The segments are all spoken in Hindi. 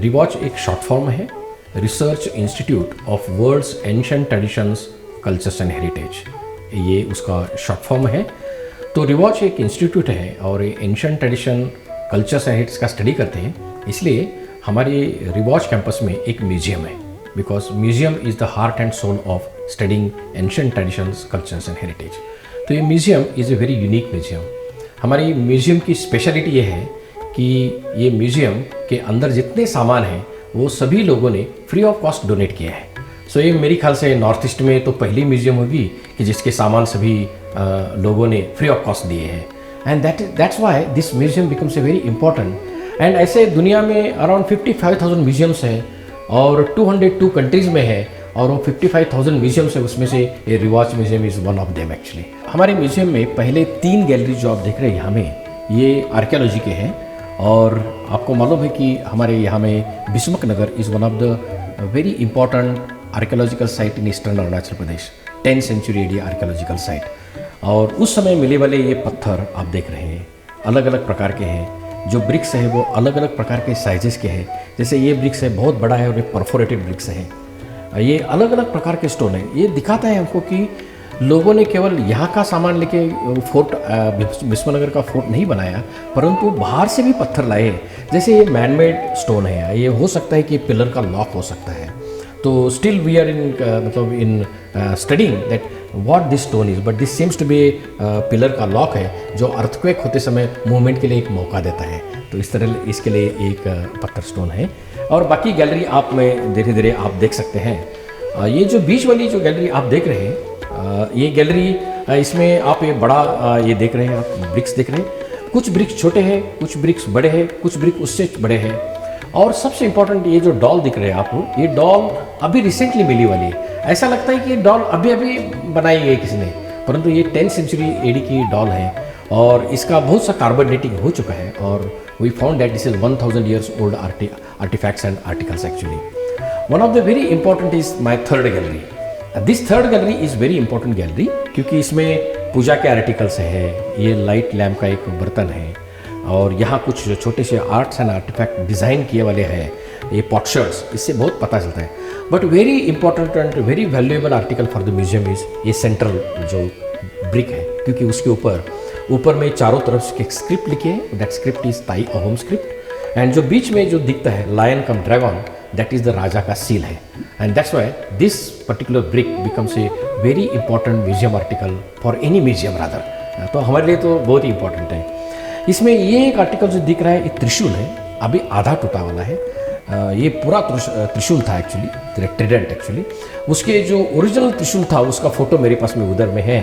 रिवॉच एक शॉर्ट फॉर्म है, research institute of world's ancient traditions cultures and heritage, ये उसका शॉर्ट फॉर्म है। तो रिवॉच एक इंस्टीट्यूट है और ancient tradition cultures and heritage का स्टडी करते हैं, इसलिए हमारे रिवॉच कैंपस में एक म्यूजियम है, because museum is the heart and soul of studying ancient traditions cultures and heritage. तो ये museum is a very unique museum. हमारी म्यूजियम की स्पेशलिटी ये है कि ये म्यूजियम के अंदर जितने सामान हैं वो सभी लोगों ने फ्री ऑफ कॉस्ट डोनेट किया है। सो ये मेरी ख्याल से नॉर्थ ईस्ट में तो पहली म्यूजियम होगी कि जिसके सामान सभी लोगों ने फ्री ऑफ कॉस्ट दिए हैं, and that's why this museum becomes a very important. And ऐसे दुनिया में अराउंड 55,000 म्यूजियम्स हैं और 202 कंट्रीज़ में है, और वो 55,000 म्यूजियम्स है, उसमें से ये rewatch museum is one of them actually. हमारे म्यूजियम में पहले 3 गैलरी जो आप देख रहे हैं यहाँ में, ये आर्कियोलॉजी के हैं, और आपको मालूम है कि हमारे यहाँ में Bhismak Nagar is one of the very important archaeological site in eastern Arunachal Pradesh, 10th century AD archaeological site. और उस समय मिले वाले ये पत्थर आप देख रहे हैं अलग अलग प्रकार के हैं, जो ब्रिक्स है वो अलग अलग प्रकार के साइजेस के हैं। जैसे ये ब्रिक्स है बहुत बड़ा है और ये परफोरेटेड ब्रिक्स है, ये अलग अलग प्रकार के स्टोन है। ये दिखाता है हमको कि लोगों ने केवल यहाँ का सामान लेके फोर्ट बिस्मुकनगर का फोर्ट नहीं बनाया, परंतु बाहर से भी पत्थर लाए। जैसे ये मैनमेड स्टोन है, ये हो सकता है कि पिलर का लॉक हो सकता है। तो स्टिल वी आर इन मतलब in studying that what this stone is, but this seems to be pillar का लॉक है जो अर्थक्वेक होते समय मूवमेंट के लिए एक मौका देता है। तो इस तरह इसके लिए एक पत्थर स्टोन है। और बाकी गैलरी आप में धीरे धीरे आप देख सकते हैं। ये जो बीच वाली जो गैलरी आप देख रहे हैं, ये गैलरी, इसमें आप ये बड़ा ये देख रहे हैं, आप ब्रिक्स देख रहे हैं। कुछ ब्रिक्स छोटे हैं, कुछ ब्रिक्स बड़े हैं, कुछ ब्रिक्स उससे बड़े हैं। और सबसे इम्पोर्टेंट ये जो डॉल दिख रहे हैं आपको, ये डॉल अभी रिसेंटली मिली वाली है। ऐसा लगता है कि ये डॉल अभी अभी बनाई है किसी ने, परंतु ये 10th सेंचुरी एडी की डॉल है और इसका बहुत सा कार्बन डेटिंग हो चुका है। और we found that this is 1000 years old artifacts and articles actually. One of the very important is my third gallery. This third gallery is very important gallery क्योंकि इसमें पूजा के आर्टिकल्स है, ये लाइट लैम्प का एक बर्तन है, और यहाँ कुछ छोटे से आर्ट्स एंड आर्टिफैक्ट डिज़ाइन किए वाले हैं, ये पॉटशर्ट्स, इससे बहुत पता चलता है। But very important and very valuable article for the museum is ये सेंट्रल जो ब्रिक है, क्योंकि उसके ऊपर में चारों तरफ से एक स्क्रिप्ट लिखी है, दैट स्क्रिप्ट इज ताई अहोम स्क्रिप्ट। एंड जो बीच में जो दिखता है lion cum dragon, that is the राजा का सील है। And that's why this particular brick becomes a very important museum article for any museum rather. तो हमारे लिए तो बहुत ही इंपॉर्टेंट है। इसमें ये एक आर्टिकल जो दिख रहा है, ये त्रिशूल है, अभी आधा टूटा वाला है। ये पूरा त्रिशूल था एक्चुअली, ट्रिडेंट एक्चुअली। उसके जो ओरिजिनल त्रिशूल था उसका फोटो मेरे पास में उधर में है,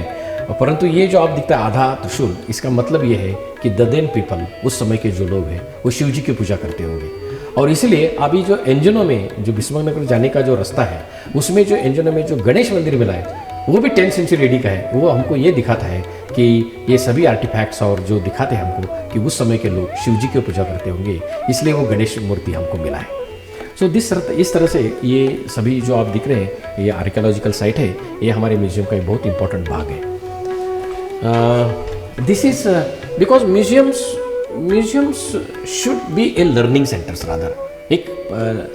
परंतु ये जो आप दिखता है आधा त्रिशूल, इसका मतलब ये है कि ददेन पीपल, उस समय के जो लोग हैं वो शिव जी की पूजा करते होंगे। और इसलिए अभी जो एंजनो में जो बिस्मुकनगर जाने का जो रास्ता है, उसमें जो एंजनो में जो गणेश मंदिर मिला है वो भी 10th सेंचुरी एडी का है। वो हमको ये दिखाता है कि ये सभी आर्टिफैक्ट्स और जो दिखाते हैं हमको कि उस समय के लोग शिव जी की पूजा करते होंगे, इसलिए वो गणेश मूर्ति हमको मिला है। सो इस तरह से ये सभी जो आप दिख रहे हैं, ये आर्कियोलॉजिकल साइट है, ये हमारे म्यूजियम का एक बहुत इंपॉर्टेंट भाग है। This is because museums should be A learning centres rather, एक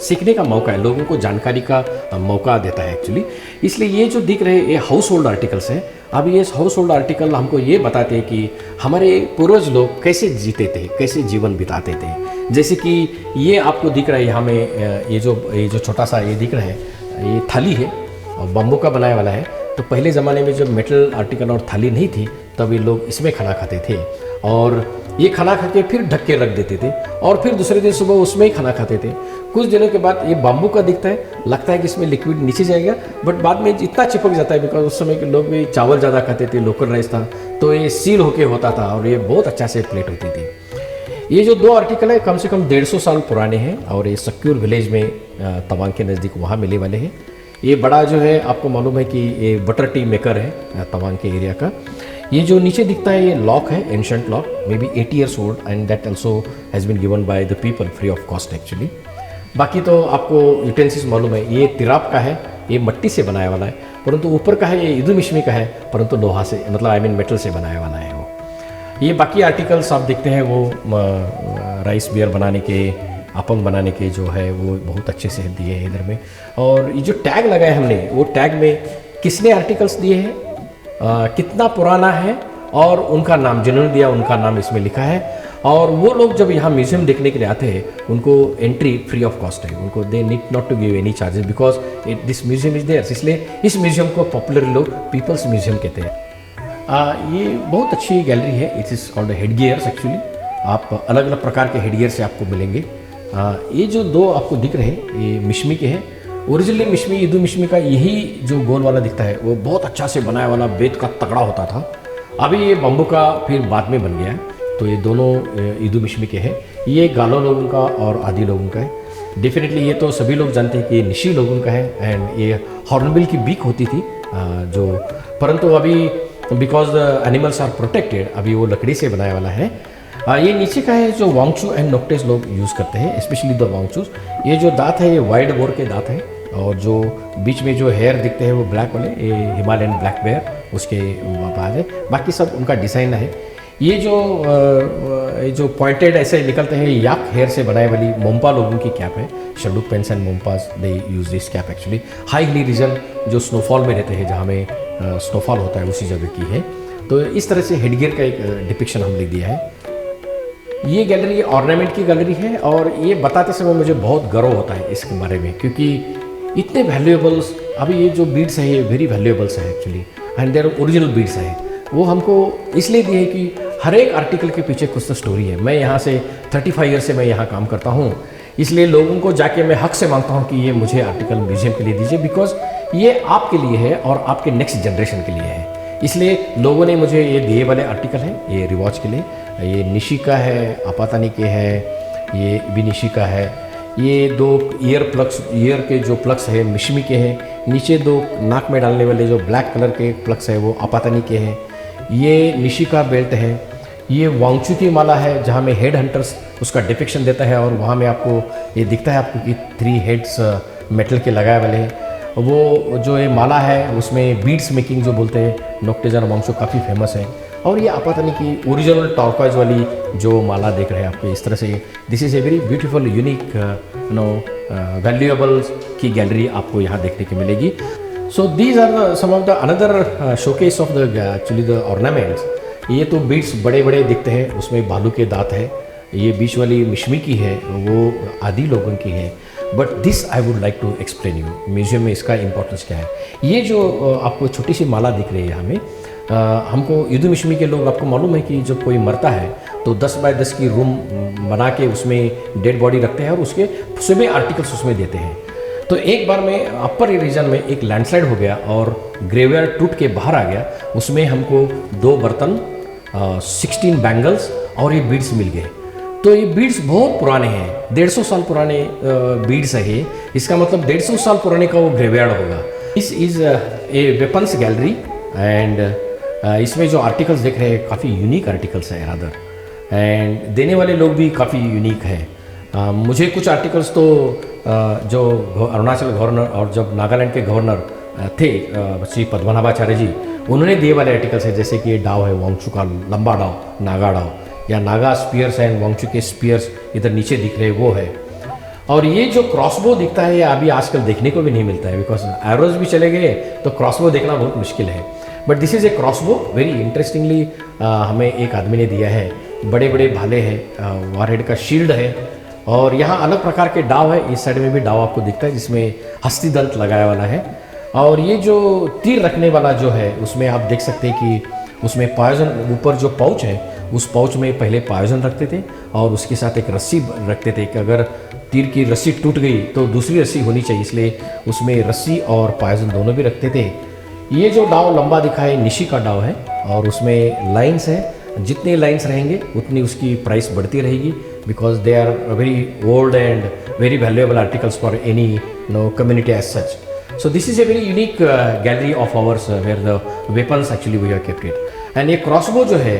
सीखने का मौका है, लोगों को जानकारी का मौका देता है एक्चुअली। इसलिए ये जो दिख रहे ये हाउस होल्ड आर्टिकल्स हैं। अब ये हाउस होल्ड आर्टिकल हमको ये बताते हैं कि हमारे पूर्वज लोग कैसे जीते थे, कैसे जीवन बिताते थे। जैसे कि ये आपको दिख रहा है यहाँ में, ये जो छोटा सा ये दिख रहा है, ये थाली है और बम्बू का बनाया वाला है। तो पहले ज़माने में जब मेटल आर्टिकल और थाली नहीं थी, तब ये लोग इसमें खाना खाते थे, और ये खाना खा के फिर ढक के रख देते थे, और फिर दूसरे दिन सुबह उसमें ही खाना खाते थे। कुछ दिनों के बाद ये बाम्बू का दिखता है, लगता है कि इसमें लिक्विड नीचे जाएगा, बट बाद में इतना चिपक जाता है, बिकॉज उस समय के लोग भी चावल ज़्यादा खाते थे, लोकल राइस था, तो ये सील होके होता था और ये बहुत अच्छा से प्लेट होती थी। ये जो 2 आर्टिकल है कम से कम 150 साल पुराने हैं, और ये सक्यूर विलेज में तवांग के नज़दीक वहाँ मिले वाले हैं। ये बड़ा जो है आपको मालूम है कि ये बटर टी मेकर है तवांग के एरिया का। ये जो नीचे दिखता है ये लॉक है, ancient lock, may be 80 years old, and that also has been given by the people free of cost actually. बाकी तो आपको यूटेंसिल्स मालूम है, ये तिराप का है, ये मिट्टी से बनाया वाला है, परंतु ऊपर का है ये इदुमिश्मी का है, परंतु लोहा से, मतलब मेटल से बनाया वाला है वो। ये बाकी आर्टिकल्स आप देखते हैं वो राइस बियर बनाने के, अपंग बनाने के जो है वो बहुत अच्छे से दिए हैं इधर में। और ये जो टैग लगाए हमने, वो टैग में किसने आर्टिकल्स दिए हैं, कितना पुराना है और उनका नाम, जिन्होंने दिया उनका नाम इसमें लिखा है। और वो लोग जब यहाँ म्यूजियम देखने के लिए आते हैं उनको एंट्री फ्री ऑफ कॉस्ट है, उनको they need not to give any charges because this museum is there. इसलिए इस म्यूजियम को पॉपुलरली लोग पीपल्स म्यूजियम कहते हैं। ये बहुत अच्छी गैलरी है, it is called head gears actually. आप अलग अलग प्रकार के हेड गियर से आपको मिलेंगे। ये जो दो आपको दिख रहे हैं ये मिश्मी के हैं। ओरिजिनली मिश्मी, ईदू मिश्मी का यही जो गोल वाला दिखता है वो बहुत अच्छा से बनाया वाला बेत का तगड़ा होता था। अभी ये बम्बू का फिर बाद में बन गया है। तो ये दोनों ईदू मिश्मी के हैं। ये गालो लोगों का और आदि लोगों का है। डेफिनेटली ये तो सभी लोग जानते हैं कि ये निशी लोगों का है। एंड ये हॉर्नबिल की बीक होती थी जो, परंतु अभी because the animals are protected अभी वो लकड़ी से बनाया वाला है। ये नीचे का है जो वांगचू एंड नोक्टेस लोग यूज़ करते हैं, स्पेशली द वांगचूस। ये जो दांत है ये वाइल्ड बोर के दांत है और जो बीच में जो हेयर दिखते हैं वो ब्लैक वाले, ये हिमालयन ब्लैक बेयर उसके बाद है। बाकी सब उनका डिज़ाइन है। ये जो पॉइंटेड ऐसे निकलते हैं याक हेयर से बनाए वाली मोम्पा लोगों की कैप है। Sherdukpens and Monpas they use this cap actually. High hilly region जो स्नोफॉल में रहते हैं, जहाँ में स्नोफॉल होता है उसी जगह की है। तो इस तरह से हेडगियर का एक डिपिक्शन हमने दिया है। ये गैलरी ऑर्नामेंट की गैलरी है और ये बताते समय मुझे बहुत गर्व होता है इसके बारे में, क्योंकि इतने वैल्यूएबल्स, अभी ये जो बीड्स है ये वेरी वैल्यूएबल्स है actually and their original beads है। वो हमको इसलिए दिए है कि हर एक आर्टिकल के पीछे कुछ तो स्टोरी है। मैं यहाँ से 35 ईयर से मैं यहाँ काम करता हूँ, इसलिए लोगों को जाके मैं हक से मांगता हूँ कि ये मुझे आर्टिकल म्यूजियम के लिए दीजिए, बिकॉज ये आपके लिए है और आपके नेक्स्ट जनरेशन के लिए है। इसलिए लोगों ने मुझे ये दिए वाले आर्टिकल हैं ये रिवॉच के लिए। ये निशी का है, आपातानी के है, ये भी निशी का है। ये दो ईयर प्लग्स, ईयर के जो प्लग्स है मिश्मी के हैं। नीचे दो नाक में डालने वाले जो ब्लैक कलर के प्लग्स है वो आपातानी के हैं। ये निशी का बेल्ट है। ये वांगचू की माला है जहाँ में हेड हंटर्स उसका डिपिक्शन देता है और वहाँ में आपको ये दिखता है आपको कि 3 हेड्स मेटल के लगाए वाले हैं। वो जो ये माला है उसमें बीड्स मेकिंग जो बोलते हैं नोक्टेस और वांगचू काफ़ी फेमस है। और ये आपातानी की ओरिजिनल टॉर्कॉइज वाली जो माला देख रहे हैं आपको इस तरह से, this is a very beautiful unique valuables की गैलरी आपको यहाँ देखने को मिलेगी। So these are some of the another showcase of the actually the ornaments. ये तो बीड्स बड़े बड़े दिखते हैं, उसमें भालू के दांत है। ये बीच वाली मिश्मी की है, वो आदि लोगों की है। But this I would like to explain you, museum में इसका इंपॉर्टेंस क्या है। ये जो आपको छोटी सी माला दिख रही है हमें, हमको ईदू मिश्मी के लोग, आपको मालूम है कि जब कोई मरता है तो 10 बाय 10 की रूम बना के उसमें डेड बॉडी रखते हैं और उसके सभी आर्टिकल्स उसमें देते हैं। तो एक बार में अपर रीजन में एक लैंडस्लाइड हो गया और ग्रेवयार्ड टूट के बाहर आ गया। उसमें हमको 2 बर्तन, 16 बैंगल्स और ये बीड्स मिल गए। तो ये बीड्स बहुत पुराने हैं, 150 साल पुराने बीड्स है ये। इसका मतलब 150 साल पुराने का वो ग्रेवयार्ड होगा। This is A weapons gallery and इसमें जो आर्टिकल्स देख रहे हैं काफ़ी यूनिक आर्टिकल्स हैं रादर, एंड देने वाले लोग भी काफ़ी यूनिक हैं। मुझे कुछ आर्टिकल्स तो जो अरुणाचल गवर्नर और जब नागालैंड के गवर्नर थे श्री पद्मनाभाचार्य जी, उन्होंने दिए वाले आर्टिकल्स हैं। जैसे कि ये डाव है वांगचू का, लंबा डाव, नागा डाव, या नागा स्पीयर्स एंड वांगचू के स्पीयर्स इधर नीचे दिख रहे वो है। और ये जो क्रॉसबो दिखता है ये अभी आजकल देखने को भी नहीं मिलता है, बिकॉज एरोज भी चले गए तो क्रॉसबो देखना बहुत मुश्किल है। But this is A crossbow, very interestingly हमें एक आदमी ने दिया है। बड़े बड़े भाले हैं, वॉरहेड का शील्ड है और यहाँ अलग प्रकार के डाव है। इस साइड में भी डाव आपको दिखता है जिसमें हस्ती दंत लगाया वाला है। और ये जो तीर रखने वाला जो है उसमें आप देख सकते हैं कि उसमें पॉइजन, ऊपर जो पाउच है उस पाउच में पहले पॉइजन रखते थे और उसके साथ एक रस्सी रखते थे कि अगर तीर की रस्सी टूट गई तो दूसरी रस्सी होनी चाहिए, इसलिए उसमें रस्सी और पॉइजन दोनों भी रखते थे। ये जो डाव लंबा दिखा है निशी का डाव है और उसमें लाइन्स है। जितने लाइन्स रहेंगे उतनी उसकी प्राइस बढ़ती रहेगी, because they are very old and very valuable articles for any community as such. So this is a very unique gallery of ours where the weapons actually we have kept it. And ये क्रॉसबो जो है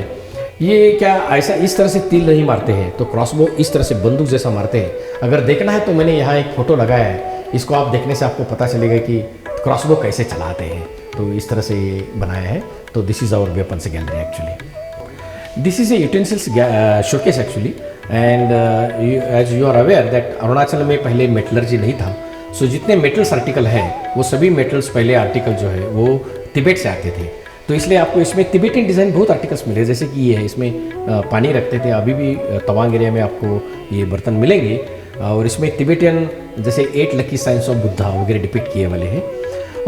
ये क्या ऐसा इस तरह से तीर नहीं मारते हैं, तो क्रॉसबो इस तरह से बंदूक जैसा मारते हैं। अगर देखना है तो मैंने यहाँ एक फ़ोटो लगाया है, इसको आप देखने से आपको पता चलेगा कि क्रॉसबो कैसे चलाते हैं। तो इस तरह से ये बनाया है। तो this is our weapons gallery actually. This is a utensils showcase actually. And as you are aware that Arunachal में पहले मेटलर्जी नहीं था, सो जितने मेटल्स आर्टिकल हैं वो सभी मेटल्स पहले आर्टिकल जो है वो तिब्बत से आते थे। तो इसलिए आपको इसमें तिब्बतियन डिज़ाइन बहुत आर्टिकल्स मिले, जैसे कि ये है, इसमें पानी रखते थे, अभी भी तवांग एरिया में आपको ये बर्तन मिलेंगे। और इसमें तिब्बतियन जैसे 8 लकी साइंस ऑफ बुद्धा वगैरह डिपिक्ट किए वाले हैं।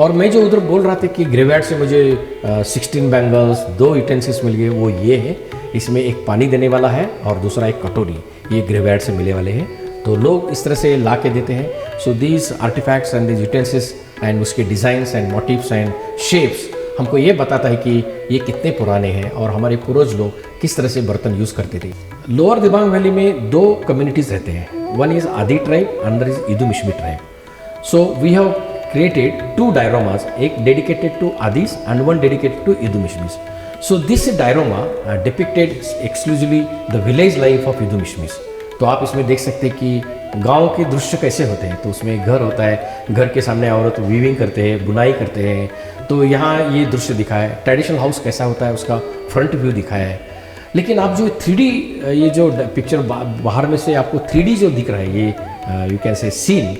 और मैं जो उधर बोल रहा था कि ग्रेवयार्ड से मुझे 16 बैंगल्स 2 यूटेंसिल्स मिल गए, वो ये है, इसमें एक पानी देने वाला है और दूसरा एक कटोरी, ये ग्रेवयार्ड से मिले वाले हैं। तो लोग इस तरह से ला के देते हैं। So these artefacts and these utensils and उसके designs and motifs and shapes हमको ये बताता है कि ये कितने पुराने हैं और हमारे पूर्वज लोग किस तरह से बर्तन यूज़ करते थे। लोअर दिबांग वैली में 2 कम्युनिटीज़ रहते हैं, one is Adi tribe, another is Idu Mishmi tribe. So we have created 2 dioramas, एक dedicated to Adis and one dedicated to Idumishmis. So this diorama depicted exclusively the village life of Idumishmis. तो आप इसमें देख सकते हैं कि गांव के दृश्य कैसे होते हैं। तो उसमें घर होता है, घर के सामने औरत वीविंग करते हैं, बुनाई करते हैं। तो यहाँ ये दृश्य दिखाया है। ट्रेडिशनल हाउस कैसा होता है उसका फ्रंट व्यू दिखाया है। लेकिन आप जो 3D ये जो पिक्चर बाहर में से आपको 3D जो दिख रहा है, ये यू कैन से सीन,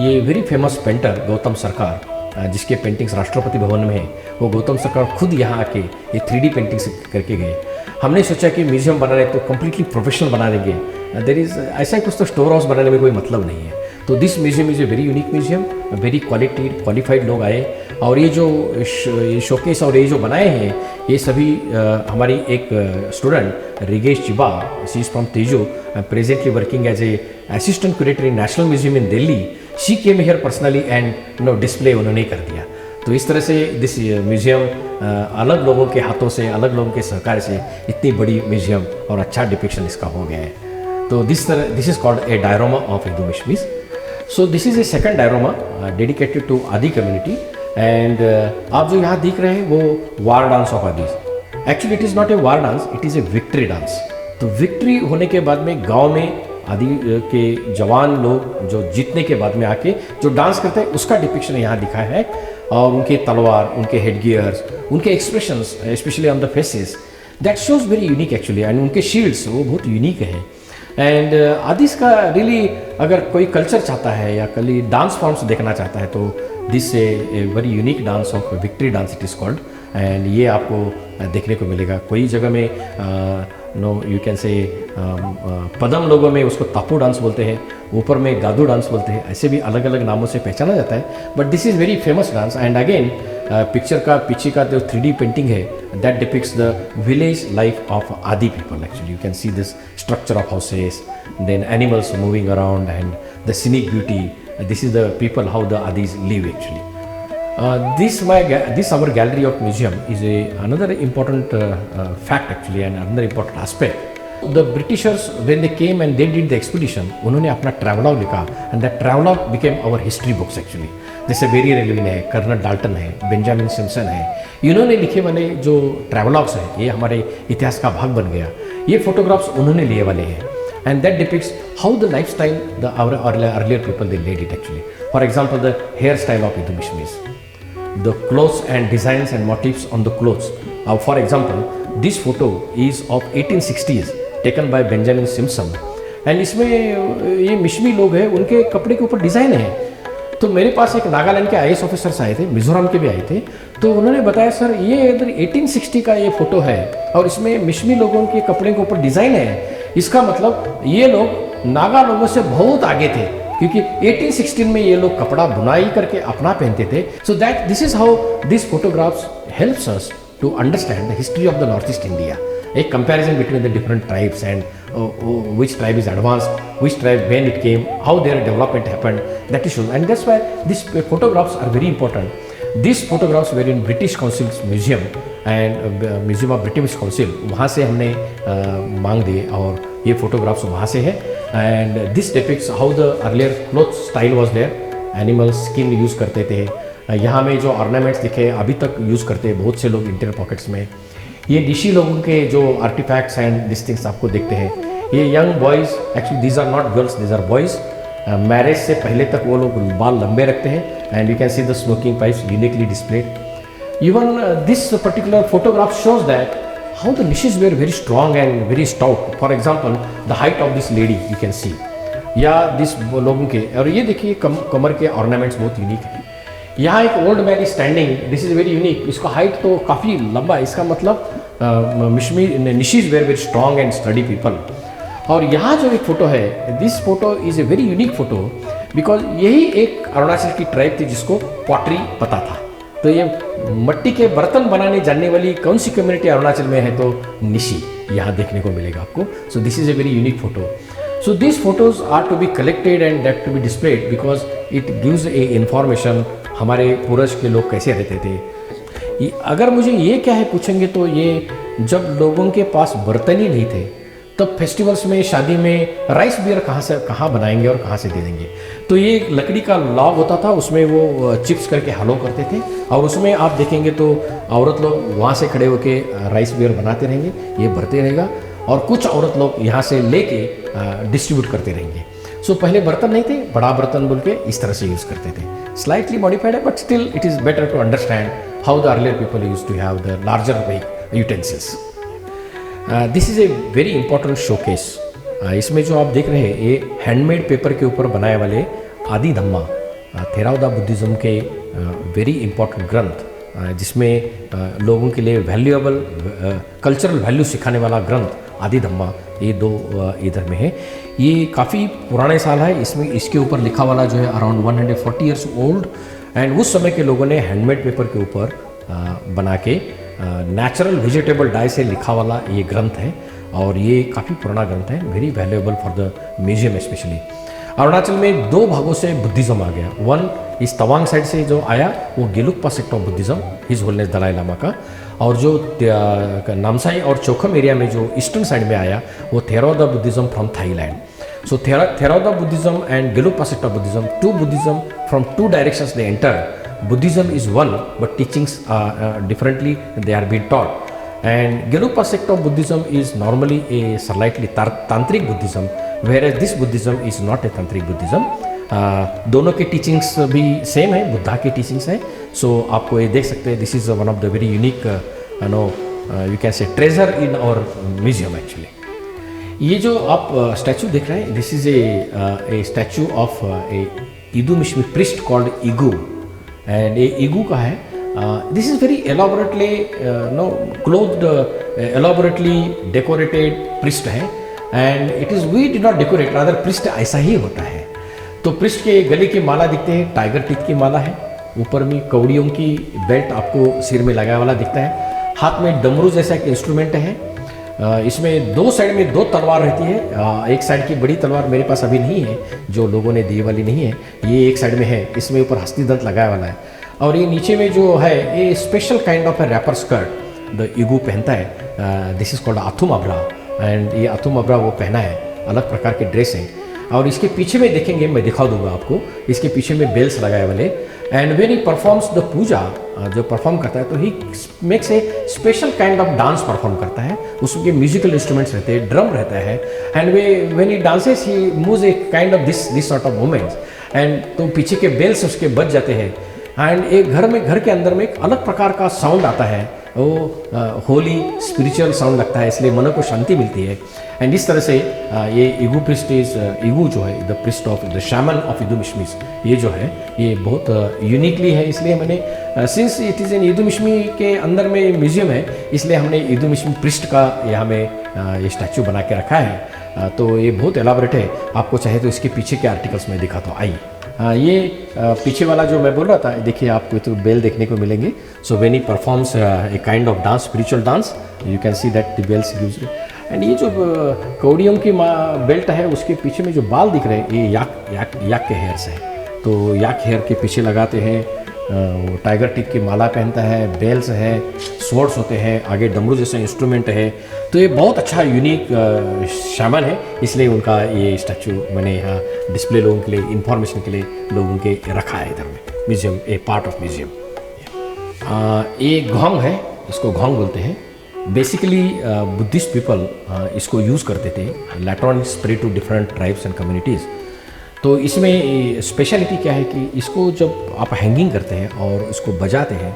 ये वेरी फेमस पेंटर गौतम सरकार, जिसके पेंटिंग्स राष्ट्रपति भवन में है, वो गौतम सरकार खुद यहाँ आके ये 3D पेंटिंग्स करके गए। हमने सोचा कि म्यूजियम बना रहे तो कम्प्लीटली प्रोफेशनल बना देंगे, देर इज़ ऐसा कुछ तो स्टोर हाउस बनाने में कोई मतलब नहीं है। तो this museum is a very unique museum, very qualified लोग आए। और ये जो शोकेस और ये जो बनाए हैं, ये सभी हमारी एक student Rigesh Chiba, she is from Tezu, presently working as a assistant curator in National Museum in Delhi. She came here personally and display उन्होंने कर दिया। तो इस तरह से दिस म्यूजियम अलग लोगों के हाथों से, अलग लोगों के सहकार से इतनी बड़ी म्यूजियम और अच्छा डिपिक्शन इसका हो गया है। तो this is called a diorama of Idu Mishmis. So this is a second diorama dedicated to Adi community. And आप जो यहाँ देख रहे हैं वो war dance of Adis. Actually it is not a war dance, it is a victory dance. तो विक्ट्री होने के बाद में गाँव में आदि के जवान लोग जो जीतने के बाद में आके जो डांस करते हैं उसका डिपिक्शन यहाँ दिखा है। और उनके तलवार, उनके हेडगियर्स, उनके expressions specially on the faces, that shows very unique actually. And उनके शील्ड्स वो बहुत यूनिक है। एंड आदिस का रियली अगर कोई कल्चर चाहता है या कल डांस फॉर्म्स देखना चाहता है तो this A very unique dance of victory dance it is called. And ये आपको देखने को मिलेगा। कोई जगह में यू कैन से पदम लोगों में उसको तापू डांस बोलते हैं, ऊपर में गादू डांस बोलते हैं, ऐसे भी अलग अलग नामों से पहचाना जाता है। But this is very famous dance. And again picture का पीछे का जो 3D पेंटिंग है that depicts the village life of Adi people. Actually you can see this structure of houses, then animals moving around and the scenic beauty. This is the people how the Adis live actually. This our gallery of museum is another important fact actually, and another important aspect. The Britishers when they came and they did the expedition, उन्होंने अपना travelogue लिखा and that travelogue became our history books actually. जैसे बेरी रेलविन है, कर्नल डाल्टन है, बेंजामिन सिम्पसन है, इन्होंने लिखे वाले जो ट्रैवलॉग्स हैं ये हमारे इतिहास का भाग बन गया। ये फोटोग्राफ्स उन्होंने लिए वाले हैं and that depicts how the lifestyle our earlier people they led it actually. For example, the hairstyle of Idumishmis, the clothes and designs and motifs on the clothes. For example, this photo is of 1860s taken by Benjamin Simpson. And इसमें ये मिश्मी लोग हैं, उनके कपड़े के ऊपर डिज़ाइन है। तो मेरे पास एक नागालैंड के IAS ऑफिसर्स आए थे, मिजोरम के भी आए थे। तो उन्होंने बताया सर ये इधर 1860 का ये फ़ोटो है और इसमें मिश्मी लोगों के कपड़े के ऊपर डिज़ाइन है। इसका मतलब ये लोग नागा लोगों से बहुत आगे थे क्योंकि 1816 में ये लोग कपड़ा बुनाई करके अपना पहनते थे। So that this is how this photographs helps us to understand the history of the north east India. A comparison between the different tribes and which tribe is advanced, which tribe when it came, how their development happened, that is shown. And that's why these photographs are very important. These photographs were in British Council's museum and Museum of British Council, वहाँ से हमने मांग दिए और ये photographs वहाँ से है। And this depicts how the earlier cloth style was there. Animal skin use करते थे। यहाँ में जो ornaments दिखे अभी तक यूज़ करते हैं बहुत से लोग इंटीरियर पॉकेट्स में। ये निशी लोगों के जो आर्टिफैक्ट्स एंड दिस थिंग्स आपको देखते हैं। ये young boys, actually these are not girls, these are boys. Marriage से पहले तक वो लोग बाल लंबे रखते हैं and you can see the smoking pipes uniquely displayed. Even this particular photograph shows that how the niches were very strong and very stout. For example, the height of this lady you can see, या दिस लोगों के, और ये देखिए कमर के ऑर्नामेंट्स बहुत यूनिक है। यहाँ एक old man standing, this is very unique, इसका हाइट तो काफ़ी लंबा है, इसका मतलब Nyishis were very strong and sturdy people. और यहाँ जो एक फ़ोटो है, this photo is a very unique photo because यही एक अरुणाचल की ट्राइब थी जिसको पॉटरी पता था। तो ये मट्टी के बर्तन बनाने जानने वाली कौन सी कम्युनिटी अरुणाचल में है, तो निशी यहाँ देखने को मिलेगा आपको। सो this is a very unique photo. So these photos are to be collected and that to be displayed because it gives a information हमारे पूर्वज के लोग कैसे रहते थे। अगर मुझे ये क्या है पूछेंगे तो ये जब लोगों के पास बर्तन ही नहीं थे तब फेस्टिवल्स में, शादी में राइस बियर कहाँ बनाएंगे और कहाँ से दे देंगे। तो ये लकड़ी का लॉग होता था, उसमें वो चिप्स करके हलो करते थे और उसमें आप देखेंगे तो औरत लोग वहाँ से खड़े होके राइस बियर बनाते रहेंगे, ये भरते रहेगा और कुछ औरत लोग यहाँ से लेके डिस्ट्रीब्यूट करते रहेंगे। सो पहले बर्तन नहीं थे, बड़ा बर्तन बोल के इस तरह से यूज़ करते थे। स्लाइटली मॉडिफाइड है but still it is better to understand how the earlier people use to have the larger utensils. This is a very important showcase. इसमें जो आप देख रहे हैं ये हैंडमेड पेपर के ऊपर बनाए वाले आदि धम्मा, थेरावदा बुद्धिज़्म के वेरी इंपॉर्टेंट ग्रंथ, जिसमें लोगों के लिए वैल्यूएबल कल्चरल वैल्यू सिखाने वाला ग्रंथ आदि धम्मा, ये दो इधर में है। ये काफ़ी पुराने साल है, इसमें इसके ऊपर लिखा वाला जो है अराउंड 140 ईयर्स ओल्ड एंड उस समय के लोगों ने हैंडमेड पेपर के ऊपर बना के नेचुरल वेजिटेबल डाई से लिखा वाला ये ग्रंथ है और ये काफ़ी पुराना ग्रंथ है, very valuable for the museum specially. Arunachal में दो भागों से बुद्धिज़्म आ गया। वन इस तवांग साइड से जो आया वो Gelugpa sect of Buddhism, his holiness Dalai Lama का, और जो नामसाई और चोखम एरिया में जो ईस्टर्न साइड में आया वो Theravada Buddhism from Thailand. So Theravada Buddhism and Gelugpa sect of Buddhism, two Buddhism from two directions they enter. Buddhism is one, but teachings are differently, they are being taught. And Gelugpa sect of Buddhism is normally a slightly tantric Buddhism, whereas this Buddhism is not a tantric Buddhism. दोनों के टीचिंग्स भी सेम है, बुद्धा के टीचिंग्स हैं। सो आपको ये देख सकते हैं, this is one of the very unique you can say treasure in our museum actually. ये जो आप स्टैचू देख रहे हैं, this is a statue of a Idu Mishmi priest called Igu, and ये इगू का है। This is very elaborately clothed, elaborately decorated priest है and it is we did not decorate, rather priest ऐसा ही होता है। तो प्रिस्ट के गले की माला दिखते हैं, टाइगर टीथ की माला है, ऊपर में कौड़ियों की बेल्ट आपको सिर में लगाया वाला दिखता है, हाथ में डमरू जैसा एक इंस्ट्रूमेंट है। इसमें दो साइड में दो तलवार रहती है। एक साइड की बड़ी तलवार मेरे पास अभी नहीं है, जो लोगों ने दी वाली नहीं है, ये एक साइड में है, इसमें ऊपर हस्ती दंत लगाया वाला है। और ये नीचे में जो है ये special kind of a wrapper skirt the Igu पहनता है, this is called Athum Abra, and ये अथुम अब्रा वो पहना है, अलग प्रकार के ड्रेस हैं। और इसके पीछे में देखेंगे, मैं दिखा दूंगा आपको, इसके पीछे में बेल्स लगाए वाले, and when he performs the puja, जो परफॉर्म करता है तो he makes a special kind of dance perform करता है। उसके म्यूजिकल इंस्ट्रूमेंट्स रहते हैं, ड्रम रहता है, and when he dances he moves A kind of this sort of movements, and तो पीछे के बेल्स उसके बज जाते हैं एंड एक घर के अंदर में एक अलग प्रकार का साउंड आता है, वो होली स्पिरिचुअल साउंड लगता है, इसलिए मन को शांति मिलती है। एंड इस तरह से ये इगू प्रिस्ट इज इगू जो है the priest of the shaman of Idu Mishmis, ये जो है ये बहुत यूनिकली है। इसलिए मैंने since it is in Idu Mishmi के अंदर में म्यूजियम है, इसलिए हमने इदू मिश्मी प्रिस्ट का यहाँ में ये स्टैचू बना के रखा है। तो ये बहुत एलाबोरेट है, आपको चाहे तो इसके पीछे के आर्टिकल्स में दिखा तो आइए। ये पीछे वाला जो मैं बोल रहा था, देखिए आपको तो बेल देखने को मिलेंगे। So when he performs a kind of dance, spiritual dance, you can see that the bells used. And ये जो कौड़ियों की बेल्ट है उसके पीछे में जो बाल दिख रहे हैं ये याक के हेयर्स है। तो याक हेयर के पीछे लगाते हैं, वो टाइगर टिक की माला पहनता है, बेल्स है, स्वॉर्ड्स होते हैं, आगे डमरू जैसा इंस्ट्रूमेंट है। तो ये बहुत अच्छा यूनिक शामन है, इसलिए उनका ये स्टैचू मैंने यहाँ डिस्प्ले लोगों के लिए, इंफॉर्मेशन के लिए लोगों के रखा है इधर में museum, a part of museum. ये घोंग है, इसको घोंग बोलते हैं। बेसिकली बुद्धिस्ट पीपल इसको यूज़ करते थे, later on spread to different tribes and communities. तो इसमें स्पेशलिटी क्या है कि इसको जब आप हैंगिंग करते हैं और इसको बजाते हैं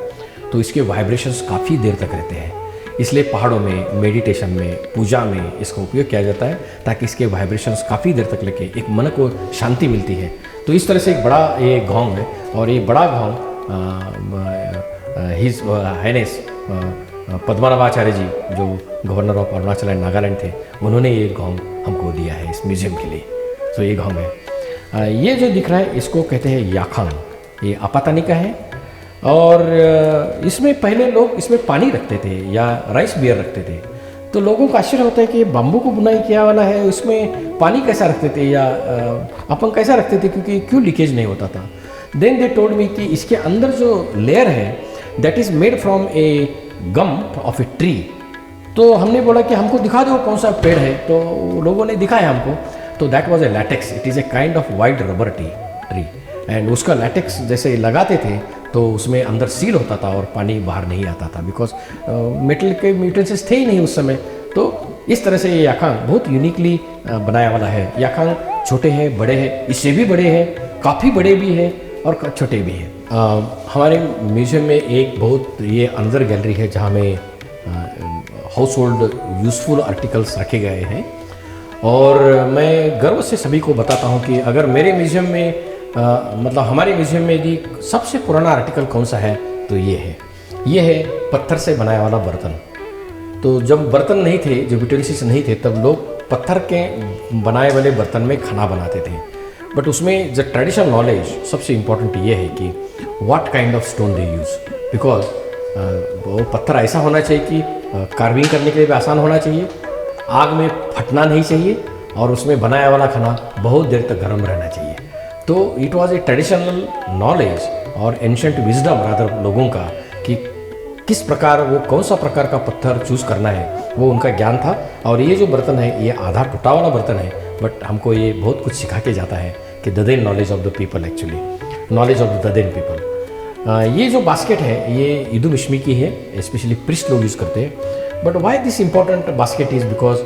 तो इसके वाइब्रेशंस काफ़ी देर तक रहते हैं। इसलिए पहाड़ों में, मेडिटेशन में, पूजा में इसका उपयोग किया जाता है ताकि इसके वाइब्रेशंस काफ़ी देर तक लेके एक मन को शांति मिलती है। तो इस तरह से एक बड़ा ये घोंग है, और ये बड़ा घोंग हिज हाइनेस पद्मनाभाचार्य जी, जो governor of Arunachal and Nagaland थे, उन्होंने ये घोंग हमको दिया है इस म्यूजियम के लिए। तो ये घोंग है। ये जो दिख रहा है इसको कहते हैं याखांग, ये आपातानी का है। और इसमें पहले लोग इसमें पानी रखते थे या राइस बियर रखते थे। तो लोगों को आश्चर्य होता है कि बाम्बू को बुनाई किया वाला है, उसमें पानी कैसा रखते थे या अपन कैसा रखते थे, क्योंकि क्यों लीकेज नहीं होता था। देन दे टोल्ड मी कि इसके अंदर जो लेयर है that is made from A Gump of a tree. तो हमने बोला कि हमको दिखा दो कौन सा पेड़ है, तो लोगों ने दिखाया हमको। तो that was a latex, it is A kind of wild rubber tree, and उसका लैटेक्स जैसे लगाते थे तो उसमें अंदर सील होता था और पानी बाहर नहीं आता था, बिकॉज मेटल के यूटेंसिल्स थे ही नहीं उस समय। तो इस तरह से ये याखांग बहुत यूनिकली बनाया वाला है। याखांग छोटे हैं, बड़े हैं, इससे भी बड़े हैं, काफ़ी बड़े भी हैं और छोटे भी हैं। हमारे म्यूजियम में एक बहुत ये अंदर गैलरी है जहाँ में हाउस होल्ड यूज़फुल आर्टिकल्स रखे गए हैं, और मैं गर्व से सभी को बताता हूँ कि अगर मेरे म्यूजियम में मतलब हमारे म्यूजियम में यदि सबसे पुराना आर्टिकल कौन सा है तो ये है पत्थर से बनाया वाला बर्तन। तो जब बर्तन नहीं थे, जब यूटेंसिल्स नहीं थे, तब लोग पत्थर के बनाए वाले बर्तन में खाना बनाते थे। बट उसमें जो ट्रेडिशनल नॉलेज सबसे इम्पोर्टेंट ये है कि what kind of stone they use, because वो पत्थर ऐसा होना चाहिए कि कार्विंग करने के लिए भी आसान होना चाहिए, आग में फटना नहीं चाहिए, और उसमें बनाया वाला खाना बहुत देर तक गर्म रहना चाहिए। तो it was a traditional knowledge और एंशंट विजडम रादर लोगों का कि किस प्रकार वो कौन सा प्रकार का पत्थर चूज़ करना है, वो उनका ज्ञान था। और ये जो बर्तन है ये आधा टूटा वाला बर्तन है, बट हमको ये बहुत कुछ सिखा के जाता है कि the then knowledge of the people, actually knowledge of the the then people. ये जो बास्केट है ये इदुमिश्मी की है, स्पेशली प्रिस्ट लोग यूज़ करते हैं। But why this important basket is because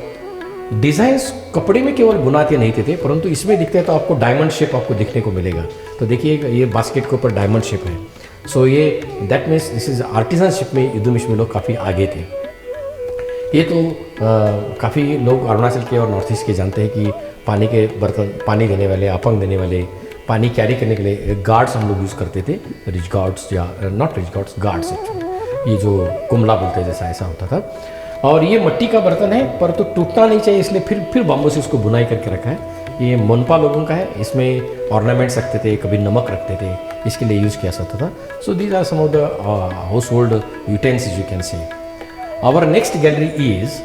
designs कपड़े में केवल बुनाते नहीं थे, परंतु इसमें दिखते हैं तो आपको डायमंड शेप आपको दिखने को मिलेगा। तो देखिए ये बास्केट के ऊपर डायमंड शेप है। सो ये दैट मीन्स दिस इज आर्टिजनशिप में इदुमिश्मी लोग काफ़ी आगे थे। ये तो काफ़ी लोग अरुणाचल के और नॉर्थ ईस्ट के जानते हैं कि पानी के बर्तन, पानी देने वाले, अपंग देने वाले, पानी कैरी करने के लिए गार्ड्स हम लोग यूज़ करते थे, रिच गार्ड्स या not rich guards, guards actually, ये जो कुमला बोलते हैं जैसा ऐसा होता था। और ये मिट्टी का बर्तन है, पर तो टूटना नहीं चाहिए, इसलिए फिर बाम्बू से उसको बुनाई करके रखा है। ये मोनपा लोगों का है, इसमें ऑर्नामेंट्स रखते थे, कभी नमक रखते थे, इसके लिए यूज़ किया जाता था। So these are some of the household utensils you can say. Our next gallery is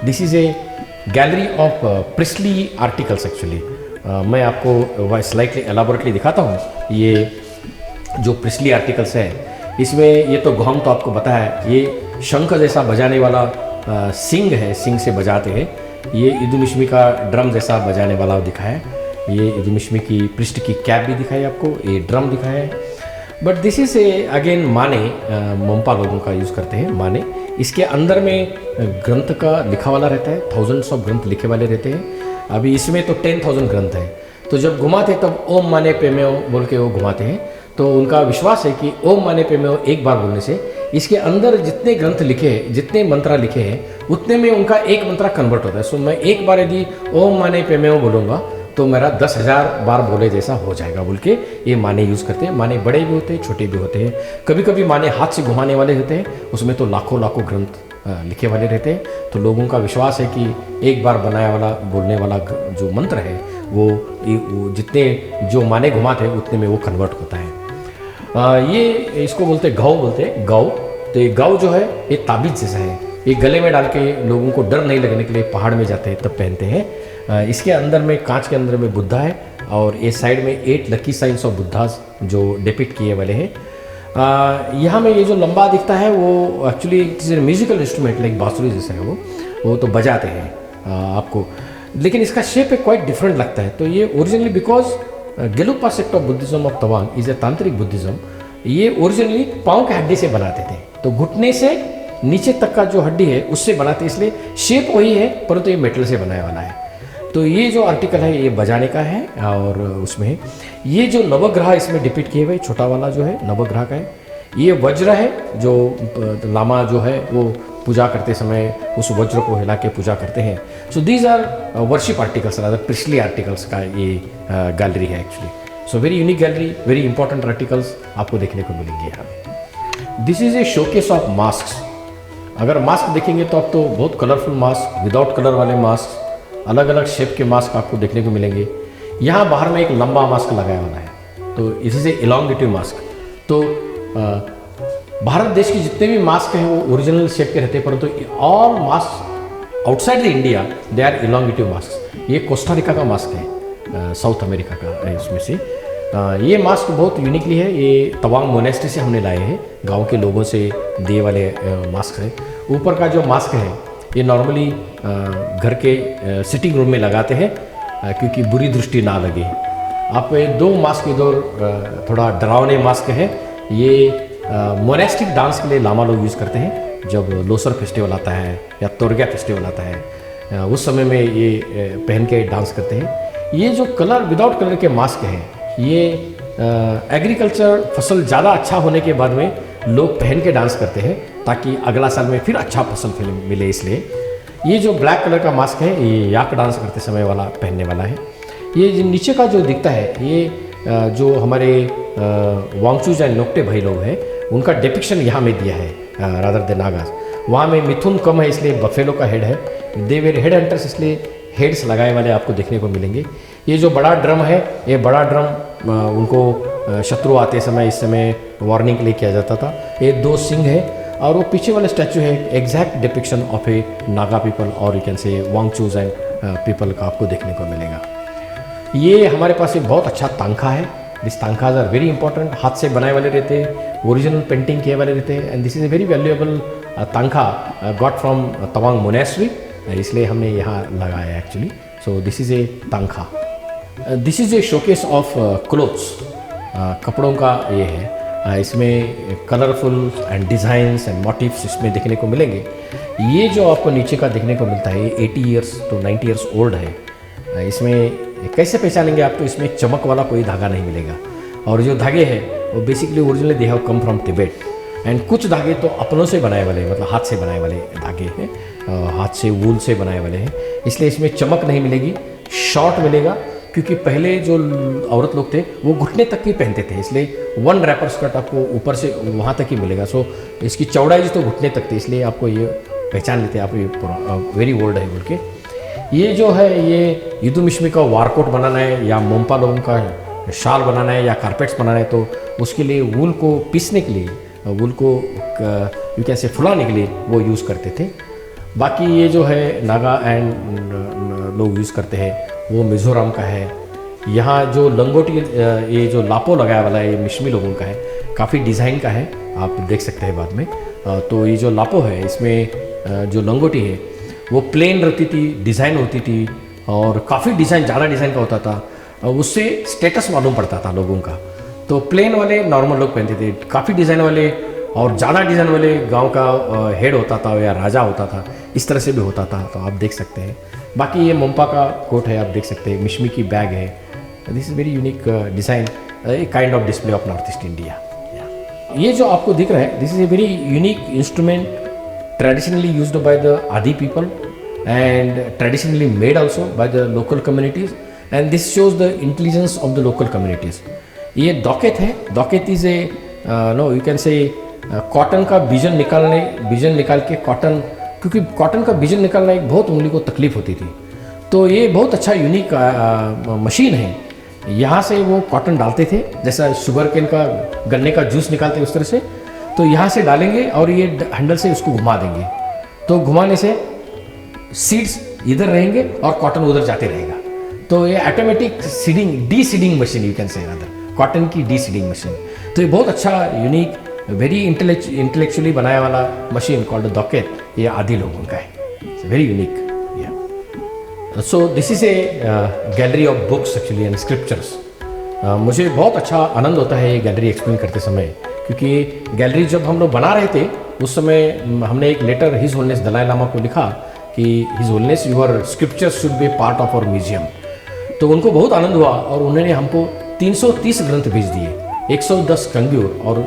this is a gallery of priestly articles actually. मैं आपको स्लाइटली एलाबोरेटली दिखाता हूँ। ये जो प्रिस्ली आर्टिकल्स है, इसमें ये तो घोंग तो आपको पता है, ये शंख जैसा बजाने वाला सिंग है, सिंग से बजाते हैं। ये इदुमिश्मी का ड्रम जैसा बजाने वाला दिखा है। ये इदुमिश्मी की पृष्ठ की कैप भी दिखाई आपको, ये ड्रम दिखाया है। But this is A again माने, मोम्पा लोगों का यूज़ करते हैं माने। इसके अंदर में ग्रंथ का लिखा वाला रहता है, थाउजेंड्स ऑफ ग्रंथ लिखे वाले रहते हैं। अभी इसमें तो 10,000 ग्रंथ है। तो जब घुमाते तब ओम माने पेमेओ बोल के वो घुमाते हैं। तो उनका विश्वास है कि ओम माने पेमेओ एक बार बोलने से इसके अंदर जितने ग्रंथ लिखे हैं, जितने मंत्रा लिखे हैं, उतने में उनका एक मंत्रा कन्वर्ट होता है। सो मैं एक बार यदि ओम माने पेमेओ बोलूँगा तो मेरा 10,000 बार बोले जैसा हो जाएगा बोल के ये माने यूज़ करते हैं। माने बड़े भी होते हैं, छोटे भी होते हैं। कभी कभी माने हाथ से घुमाने वाले होते हैं, उसमें तो लाखों लाखों ग्रंथ लिखे वाले रहते हैं। तो लोगों का विश्वास है कि एक बार बनाया वाला बोलने वाला जो मंत्र है वो जितने जो माने घुमाते हैं उतने में वो कन्वर्ट होता है। ये इसको बोलते हैं गौ, बोलते हैं गौ। तो ये गौ जो है ये ताबीज जैसा है, ये गले में डाल के लोगों को डर नहीं लगने के लिए पहाड़ में जाते हैं तब पहनते हैं। इसके अंदर में कांच के अंदर में बुद्धा है और ये साइड में 8 लकी साइंस ऑफ बुद्धास जो डिपिक्ट किए वाले हैं। यहाँ में ये जो लंबा दिखता है वो actually it is A musical instrument like बांसुरी जैसा है, वो तो बजाते हैं आपको, लेकिन इसका शेप एक क्वाइट डिफरेंट लगता है। तो ये originally because Gelugpa sect of Buddhism of Tawang is a tantric Buddhism, ये ओरिजिनली पाँव के हड्डी से बनाते थे। तो घुटने से नीचे तक का जो हड्डी है उससे बनाते, इसलिए शेप वही है परंतु ये मेटल से बनाया वाला है। तो ये जो आर्टिकल है ये बजाने का है। और उसमें ये जो नवग्रह इसमें डिपिक्ट किए हुए, छोटा वाला जो है नवग्रह का है। ये वज्र है जो लामा जो है वो पूजा करते समय उस वज्र को हिला के पूजा करते हैं। So these are worship articles, rather priestly articles का ये गैलरी है actually. So very unique gallery, very important articles आपको देखने को मिलेंगे यहाँ पे। This is a showcase of mask. अगर मास्क देखेंगे तो आप तो बहुत कलरफुल मास्क, विदाउट कलर वाले मास्क, अलग अलग शेप के मास्क आपको देखने को मिलेंगे। यहाँ बाहर में एक लंबा मास्क लगाया हुआ है, तो इसी से इलांगेटिव मास्क। तो भारत देश के जितने भी मास्क हैं वो ओरिजिनल शेप के रहते हैं, परंतु all mask outside the India they are elongated mask. ये कोस्टारिका का मास्क है, साउथ अमेरिका का है उसमें से। ये मास्क बहुत यूनिकली है, ये तवांग मोनेस्ट्री से हमने लाए हैं, गांव के लोगों से दिए वाले मास्क है। ऊपर का जो मास्क है ये नॉर्मली घर के सिटिंग रूम में लगाते हैं क्योंकि बुरी दृष्टि ना लगे। आप दो मास्क इधर थोड़ा डरावने मास्क हैं, ये मोनेस्टिक डांस के लिए लामा लोग यूज़ करते हैं। जब लोसर फेस्टिवल आता है या तोरग्या फेस्टिवल आता है उस समय में ये पहन के डांस करते हैं। ये जो कलर विदाउट कलर के मास्क हैं ये एग्रीकल्चर फसल ज़्यादा अच्छा होने के बाद में लोग पहन के डांस करते हैं ताकि अगला साल में फिर अच्छा फसल मिले, इसलिए। ये जो ब्लैक कलर का मास्क है ये याक डांस करते समय वाला पहनने वाला है। ये नीचे का जो दिखता है ये जो हमारे वांगचूज एंड नोक्टे भाई लोग हैं उनका डिपिक्शन यहाँ में दिया है, रादर द नागास। वहाँ में मिथुन कम है इसलिए बफेलो का हेड है। दे वेर हेड हंटर्स, इसलिए हेड्स लगाए वाले आपको देखने को मिलेंगे। ये जो बड़ा ड्रम है, ये बड़ा ड्रम उनको शत्रु आते समय इस समय वार्निंग के लिए किया जाता था। ये 2 सिंह है और वो पीछे वाला स्टैचू है exact depiction of A Naga people और यू कैन से वांगचूज एंड पीपल का आपको देखने को मिलेगा। ये हमारे पास एक बहुत अच्छा तांखा है। दिस तांखाज आर वेरी इंपॉर्टेंट, हाथ से बनाए वाले रहते हैं, ओरिजिनल पेंटिंग किए वाले रहते हैं। And this is a very valuable thangka got from Tawang monastery, इसलिए हमने यहाँ लगाया है actually. So this is a thangka. This is a showcase of clothes, कपड़ों का ये है। इसमें colourful and designs and motifs इसमें देखने को मिलेंगे। ये जो आपको नीचे का देखने को मिलता है ये 80 ईयर्स to 90 ईयर्स ओल्ड है। इसमें कैसे पहचानेंगे आप, तो इसमें चमक वाला कोई धागा नहीं मिलेगा। और जो धागे हैं वो basically originally they have come from Tibet. And कुछ धागे तो अपनों से बनाए वाले, मतलब हाथ से बनाए वाले धागे हैं, हाथ से वूल से बनाए वाले हैं, इसलिए इसमें चमक नहीं मिलेगी, शॉर्ट मिलेगा। क्योंकि पहले जो औरत लोग थे वो घुटने तक ही पहनते थे, इसलिए 1 रैपर स्कर्ट आपको ऊपर से वहाँ तक ही मिलेगा। सो इसकी चौड़ाई तो घुटने तक थी, इसलिए आपको ये पहचान लेते हैं आप ये वेरी ओल्ड है बोल के। ये जो है ये युद्धमिश्मी का वारकोट बनाना है या मोम्पा लोगों का शाल बनाना है या कारपेट्स बनाना है, तो उसके लिए वूल को पीसने के लिए, वूल को यू कैसे फुलाने के लिए वो यूज़ करते थे। बाकी ये जो है नागा एंड लोग यूज़ करते हैं वो मिज़ोरम का है। यहाँ जो लंगोटी ये जो लापो लगाया वाला है ये मिश्मी लोगों का है, काफ़ी डिज़ाइन का है, आप देख सकते हैं बाद में। तो ये जो लापो है इसमें जो लंगोटी है वो प्लेन रहती थी, डिज़ाइन होती थी और काफ़ी डिज़ाइन, ज़्यादा डिज़ाइन का होता था। उससे स्टेटस मालूम पड़ता था लोगों का। तो प्लेन वाले नॉर्मल लोग पहनते थे, काफ़ी डिज़ाइन वाले और ज़्यादा डिज़ाइन वाले गांव का हेड होता था या राजा होता था, इस तरह से भी होता था। तो आप देख सकते हैं। बाकी ये मोम्पा का कोट है, आप देख सकते हैं। मिश्मी की बैग है। This is very unique design, A kind of display of north east India. ये जो आपको दिख रहा है this is a very unique instrument traditionally used by the Adi people and traditionally made also by the local communities, and this shows the intelligence of the local communities. ये डॉकेट है। Docket is a know you can say cotton का बीजन निकाल के कॉटन, क्योंकि कॉटन का बीजन निकालना एक बहुत उंगली को तकलीफ होती थी, तो ये बहुत अच्छा यूनिक मशीन है। यहाँ से वो कॉटन डालते थे, जैसा शुगर केन का गन्ने का जूस निकालते उस तरह से, तो यहाँ से डालेंगे और ये हैंडल से उसको घुमा देंगे, तो घुमाने से सीड्स इधर रहेंगे और कॉटन उधर जाते रहेगा। तो ये automatic seeding, D seeding machine you can से, अदर कॉटन की डी सीडिंग मशीन। तो ये बहुत अच्छा यूनिक वेरी इंटेलेक्चुअली बनाया वाला मशीन कॉल्ड डॉकेट, ये आदि लोगों का है, very unique. So this is a gallery of books actually and scriptures. मुझे बहुत अच्छा आनंद होता है ये गैलरी एक्सप्लेन करते समय, क्योंकि गैलरी जब हम लोग बना रहे थे उस समय हमने एक letter his holiness Dalai Lama को लिखा कि his holiness your scriptures should be part of our museum. तो उनको बहुत आनंद हुआ और उन्होंने हमको 330 ग्रंथ भेज दिए 110 कंग्यूर और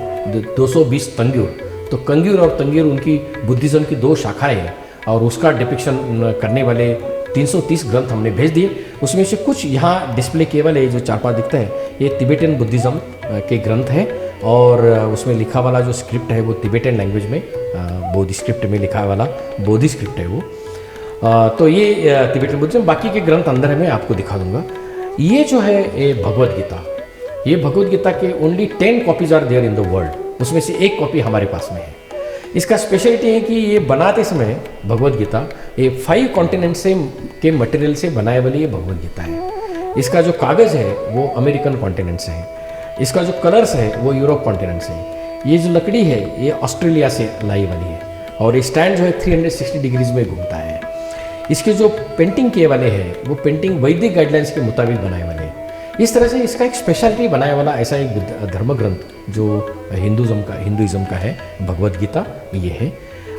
220 तंग्यूर। तो कंग्यूर और तंग्यूर उनकी बुद्धिज़्म की दो शाखाएं हैं और उसका डिपिक्शन करने वाले 330 ग्रंथ हमने भेज दिए। उसमें से कुछ यहाँ डिस्प्ले केवल है, जो 4-5 दिखते हैं, ये तिबेटन बुद्धिज़्म के ग्रंथ हैं और उसमें लिखा वाला जो स्क्रिप्ट है वो तिबेटन लैंग्वेज में बोधि स्क्रिप्ट में लिखा वाला बोधि स्क्रिप्ट है वो। तो ये तिबेटन बुद्धिज़्म, बाकी के ग्रंथ अंदर है, मैं आपको दिखा दूंगा। ये जो है ये भगवद गीता, ये भगवद गीता के only 10 copies are there in the world, उसमें से एक कॉपी हमारे पास में है। इसका स्पेशलिटी है कि ये बनाते समय भगवद गीता ये 5 कॉन्टिनेंट से के मटेरियल से बनाए वाली ये भगवद गीता है। इसका जो कागज़ है वो अमेरिकन कॉन्टिनेंट से है, इसका जो कलर्स है वो यूरोप कॉन्टिनेंट से है, ये जो लकड़ी है ये ऑस्ट्रेलिया से लाई वाली है और ये स्टैंड जो है 360 डिग्रीज में घूमता है। इसके जो पेंटिंग किए वाले हैं वो पेंटिंग वैदिक गाइडलाइंस के मुताबिक बनाए वाले हैं। इस तरह से इसका एक स्पेशलिटी बनाया वाला ऐसा एक धर्म ग्रंथ जो हिंदुइज्म का है, भगवद गीता ये है।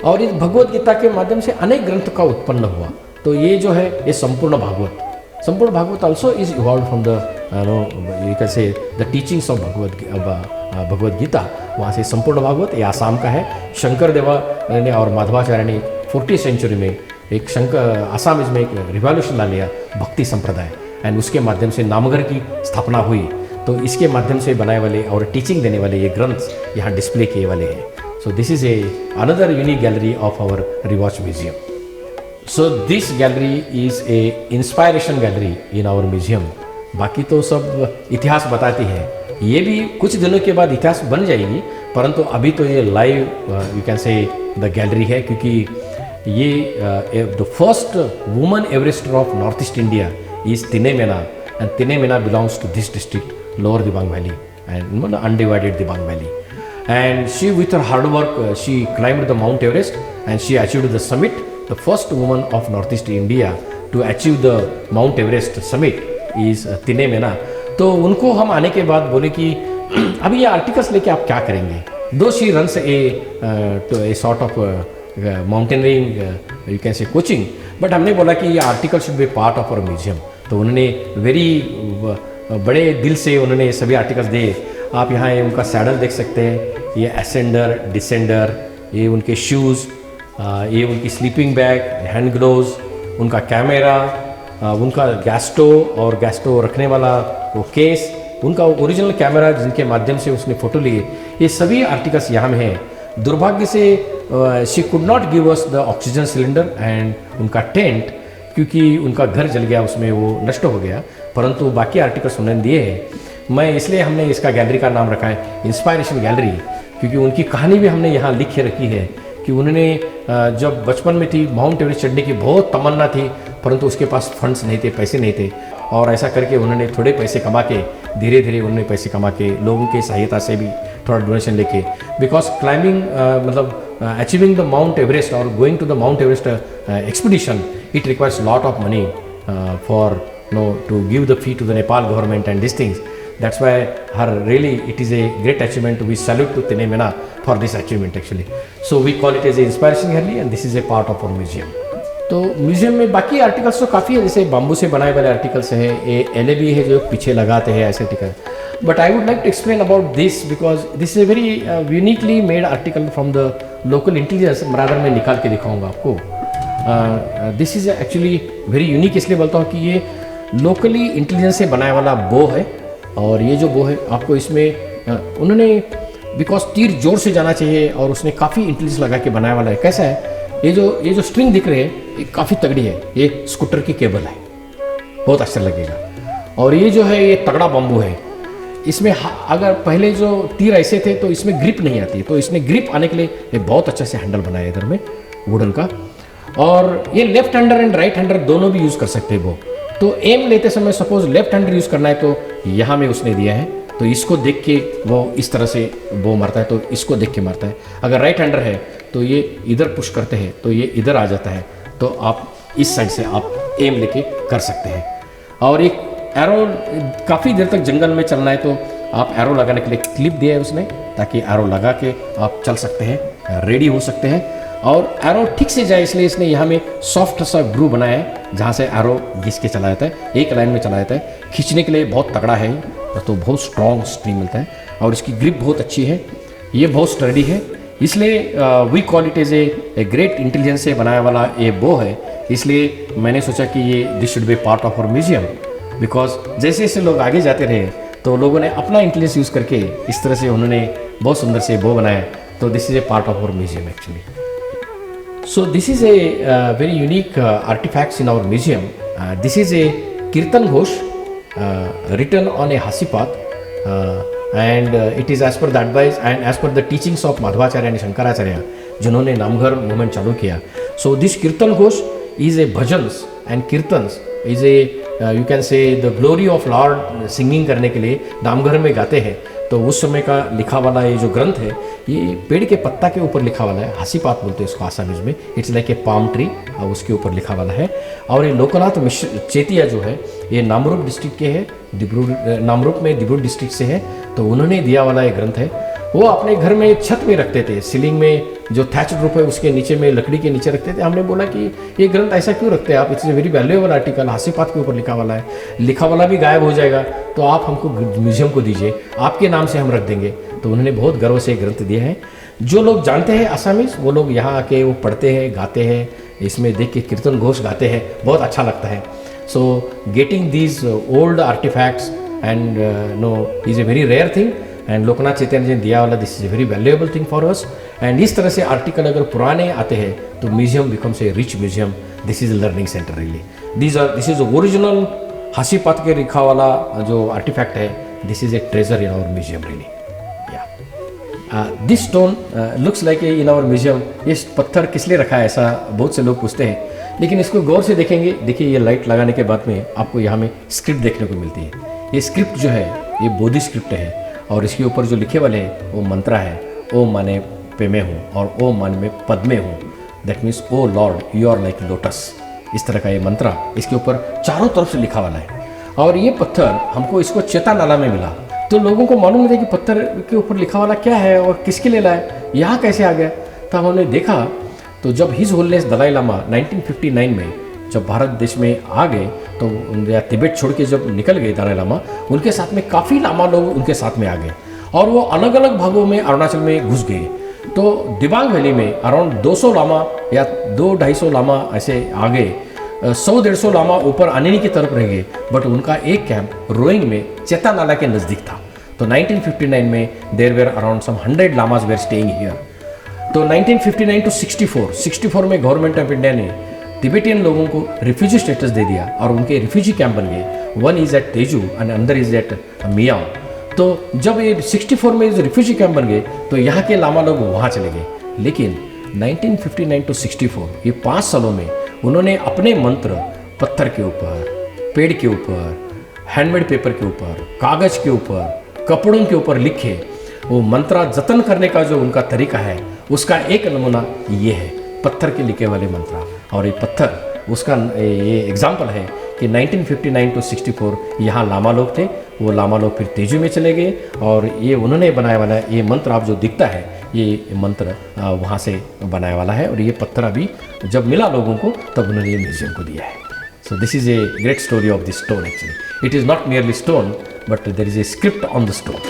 और इस भगवद गीता के माध्यम से अनेक ग्रंथ का उत्पन्न हुआ। तो ये जो है ये संपूर्ण Bhagavat also is evolve from the कैसे the teachings of Bhagavad Gita. वहाँ से संपूर्ण भागवत ये आसाम का है। शंकर देवा ने और माधवाचार्य ने 40वीं सेंचुरी में एक आसाम में एक रिवॉल्यूशन ला लिया, भक्ति संप्रदाय, एंड उसके माध्यम से नामगर की स्थापना हुई। तो इसके माध्यम से बनाए वाले और टीचिंग देने वाले ये ग्रंथ यहाँ डिस्प्ले किए वाले हैं। So this is another unique gallery of our रिवॉच museum. So this gallery is a inspiration gallery in our museum. बाकी तो सब इतिहास बताती है, ये भी कुछ दिनों के बाद इतिहास बन जाएगी, परंतु अभी तो ये लाइव यू कैन से द गैलरी है, क्योंकि ये the first woman Everester of north east India is Tinei Mena, and Tinei Mena belongs to this district, Lower Dibang Valley, and undivided Dibang Valley. And she, with her hard work, she climbed the Mount Everest and she achieved the summit. The first woman of Northeast India to achieve the Mount Everest summit is Tinei Mena. तो उनको हम आने के बाद बोले कि अभी ये आर्टिकल्स लेके आप क्या करेंगे? Though she runs a sort of mountaineering you can say coaching, but हमने बोला कि ये article should be part of our museum. तो उन्होंने वेरी बड़े दिल से उन्होंने सभी आर्टिकल्स दिए। आप यहाँ उनका सैडल देख सकते हैं, ये असेंडर डिसेंडर, ये उनके शूज़, ये उनकी स्लीपिंग बैग, हैंड ग्लोव्स, उनका कैमरा, उनका गैस स्टोव और गैस स्टोव रखने वाला वो केस, उनका ओरिजिनल कैमरा जिनके माध्यम से उसने फ़ोटो लिए, ये सभी आर्टिकल्स यहाँ में हैं। दुर्भाग्य से she could not give us the oxygen cylinder and उनका टेंट, क्योंकि उनका घर जल गया, उसमें वो नष्ट हो गया, परंतु बाकी आर्टिकल्स उन्होंने दिए हैं। मैं इसलिए हमने इसका गैलरी का नाम रखा है इंस्पायरेशन गैलरी, क्योंकि उनकी कहानी भी हमने यहाँ लिख के रखी है कि उन्होंने जब बचपन में थी माउंट एवरेस्ट चढ़ने की बहुत तमन्ना थी, परंतु उसके पास फंड्स नहीं थे, पैसे नहीं थे, और ऐसा करके उन्होंने थोड़े पैसे कमा के धीरे धीरे उन्होंने पैसे कमा के लोगों की सहायता से भी थोड़ा डोनेशन लेके, बिकॉज क्लाइंबिंग मतलब अचीविंग द माउंट एवरेस्ट और going to the mount Everest expedition, it requires lot of money for to give the fee to the Nepal government and these things. That's why her really it is a great achievement. We salute to Tinei Mena for this achievement actually. So we call it as a inspiration gallery and this is a part of our museum. तो म्यूजियम में बाकी आर्टिकल्स तो काफ़ी है, जैसे बाम्बू से बनाए वाले आर्टिकल्स हैं, ये LAB है जो पीछे लगाते हैं ऐसे article. But I would like to explain about this because this is a very uniquely made article from the local intelligence. बराबर मैं निकाल के दिखाऊंगा आपको। This is actually very unique, इसलिए बोलता हूँ कि ये लोकली इंटेलिजेंस से बनाया वाला बो है। और ये जो बो है आपको इसमें उन्होंने बिकॉज तीर जोर से जाना चाहिए और उसने काफ़ी इंटेलिजेंस लगा के बनाया वाला है। कैसा है, ये जो स्ट्रिंग दिख रहे हैं ये काफ़ी तगड़ी है, ये स्कूटर की केबल है, बहुत अच्छा लगेगा। और ये जो है ये तगड़ा बम्बू है, इसमें अगर पहले जो तीर ऐसे थे तो इसमें ग्रिप नहीं आती, तो इसमें ग्रिप आने के लिए ये बहुत अच्छा से हैंडल बनाया इधर में वुडन का। और ये left hander and right hander दोनों भी यूज़ कर सकते हैं वो। तो एम लेते समय सपोज लेफ्ट हैंडर यूज़ करना है तो यहाँ में उसने दिया है, तो इसको देख के वो इस तरह से वो मारता है, तो इसको देख के मारता है। अगर राइट हैंडर है तो ये इधर पुश करते हैं तो ये इधर आ जाता है, तो आप इस साइड से आप एम लेके कर सकते हैं। और एक एरो, काफ़ी देर तक जंगल में चलना है तो आप एरो लगाने के लिए क्लिप दिया है उसने, ताकि एरो लगा के आप चल सकते हैं, रेडी हो सकते हैं। और एरो ठीक से जाए इसलिए इसने यहाँ में सॉफ्ट सा ग्रू बनाया है जहाँ से एरो घिस के चला जाता है, एक लाइन में चला जाता है। खींचने के लिए बहुत तगड़ा है, तो बहुत स्ट्रॉन्ग स्ट्रिंग मिलता है। और इसकी ग्रिप बहुत अच्छी है, ये बहुत स्टर्डी है, इसलिए we call it as a great intelligence से बनाया वाला ये बो है। इसलिए मैंने सोचा कि ये this should be part of our museum, because जैसे जैसे लोग आगे जाते रहे तो लोगों ने अपना इंटेलिजेंस यूज़ करके इस तरह से उन्होंने बहुत सुंदर से बो बनाया। तो this is a part of our museum actually. So this is a very unique artifacts in our museum. This is a Kirtan Ghosh written on a hasipat, and it is as per the advice and as per the teachings of Madhvacharya and Shankaracharya, जिन्होंने नामघर मूवमेंट चालू किया। So this कीर्तन Ghosh is a bhajans and kirtans is a you can say the glory of Lord singing करने के लिए नामघर में गाते हैं। तो उस समय का लिखा वाला ये जो ग्रंथ है, ये पेड़ के पत्ता के ऊपर लिखा वाला है, हसीपात बोलते हैं इसको आसामीज में, it's like a palm tree, और उसके ऊपर लिखा वाला है। और ये लोकनाथ मिश्र चेतिया जो है ये नामरूप डिस्ट्रिक्ट के है, नामरूप में डिब्रूगढ़ डिस्ट्रिक्ट से है। तो उन्होंने दिया वाला ये ग्रंथ है, वो अपने घर में छत में रखते थे, सीलिंग में जो थैच्ड रूफ है उसके नीचे में लकड़ी के नीचे रखते थे। हमने बोला कि ये ग्रंथ ऐसा क्यों रखते हैं आप, it's a very valuable article, हसीपात के ऊपर लिखा वाला है, लिखा वाला भी गायब हो जाएगा, तो आप हमको म्यूजियम को दीजिए, आपके नाम से हम रख देंगे। तो उन्होंने बहुत गर्व से ग्रंथ दिया है। जो लोग जानते हैं आसामीज वो लोग यहाँ आके वो पढ़ते हैं, गाते हैं, इसमें देख के कीर्तन घोष गाते हैं, बहुत अच्छा लगता है। So getting these old artifacts and no is a very rare thing, and Loknath Chaitanya ji ने दिया वाला this is a very valuable thing for us. And इस तरह से आर्टिकल अगर पुराने आते हैं तो museum becomes a rich museum. This is learning center really. This is original हसीपात के लिखा वाला जो आर्टिफैक्ट है, this is a treasure in our museum really. This stone looks like in our museum. ये पत्थर किस लिए रखा है ऐसा बहुत से लोग पूछते हैं, लेकिन इसको गौर से देखेंगे, देखिए ये लाइट लगाने के बाद में आपको यहाँ में स्क्रिप्ट देखने को मिलती है। ये स्क्रिप्ट जो है ये बोधि स्क्रिप्ट है, और इसके ऊपर जो लिखे वाले हैं वो मंत्रा है, ओम माने पे में हूँ और ओम माने में पद में हूँ, that means O lord you are like lotus. इस तरह का ये मंत्रा इसके ऊपर चारों तरफ से लिखा वाला है। और ये पत्थर हमको इसको चेता नाला में मिला, तो लोगों को मालूम नहीं था कि पत्थर के ऊपर लिखा वाला क्या है और किसके लिए लाए, यहाँ कैसे आ गया। तब हमने देखा तो जब हिज होलनेस दलाई लामा 1959 में जब भारत देश में आ गए, तो तिब्बत छोड़ के जब निकल गए दलाई लामा, उनके साथ में काफ़ी लामा लोग उनके साथ में आ गए, और वो अलग अलग भागों में अरुणाचल में घुस गए। तो दिबांग वैली में अराउंड 200 लामा या 200-250 लामा ऐसे आ गए, 100-150 लामा ऊपर आने की तरफ रह गए, बट उनका एक कैंप रोइंग में चेता नाला के नज़दीक था। तो 1959 में there were around some 100 lamas were staying here. तो 1959 टू 64 में गवर्नमेंट ऑफ इंडिया ने तिब्बतियन लोगों को रिफ्यूजी स्टेटस दे दिया, और उनके रिफ्यूजी कैंप बन गए। One is at Tezu and other is at Miao. तो जब ये 64 में रिफ्यूजी कैंप बन गए तो यहाँ के लामा लोग वहाँ चले गए। लेकिन 1959 टू 64 ये 5 सालों में उन्होंने अपने मंत्र पत्थर के ऊपर, पेड़ के ऊपर, हैंडमेड पेपर के ऊपर, कागज़ के ऊपर, कपड़ों के ऊपर लिखे। वो मंत्रा जतन करने का जो उनका तरीका है उसका एक नमूना ये है, पत्थर के लिखे वाले मंत्रा। और ये पत्थर उसका ये एग्जाम्पल है कि 1959 टू 64 यहाँ लामा लोग थे, वो लामा लोग फिर तेजू में चले गए, और ये उन्होंने बनाया वाला ये मंत्र आप जो दिखता है ये मंत्र वहाँ से बनाया वाला है। और ये पत्थर अभी जब मिला लोगों को तब उन्होंने ये म्यूजियम को दिया है। So this is a great story of this stone actually. It is not nearly stone, but there is a script on the stone.